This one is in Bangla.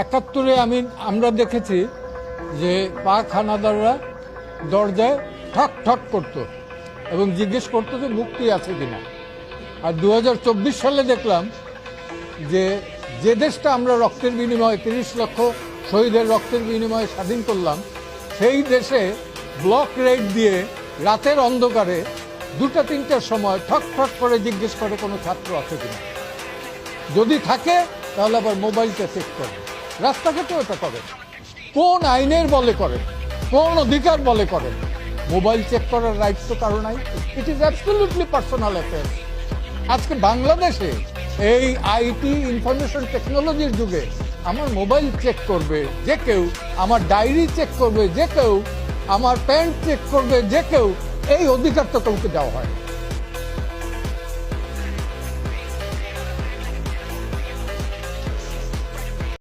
একাত্তরে আমরা দেখেছি যে পাক হানাদাররা দরজায় ঠক ঠক করতো এবং জিজ্ঞেস করতো যে মুক্তি আছে কিনা। আর 2024 সালে দেখলাম যে যে দেশটা আমরা রক্তের বিনিময়ে 30 লক্ষ শহীদের রক্তের বিনিময়ে স্বাধীন করলাম, সেই দেশে ব্লক রেড দিয়ে রাতের অন্ধকারে 2টা-3টার সময় ঠক ঠক করে জিজ্ঞেস করে কোনো ছাত্র আছে কিনা। যদি থাকে তাহলে আবার মোবাইলটা চেক করে। রাস্তাঘাটেও এটা করে। কোন আইনের বলে করে, কোন অধিকার বলে করে? মোবাইল চেক করার রাইট তো কারো নাই। It is absolutely personal affair. আজকে বাংলাদেশে এই আইটি ইনফরমেশন টেকনোলজির যুগে আমার মোবাইল চেক করবে যে কেউ, আমার ডায়েরি চেক করবে যে কেউ, আমার প্যান্ট চেক করবে যে কেউ, এই অধিকার তো কাউকে দেওয়া হয়।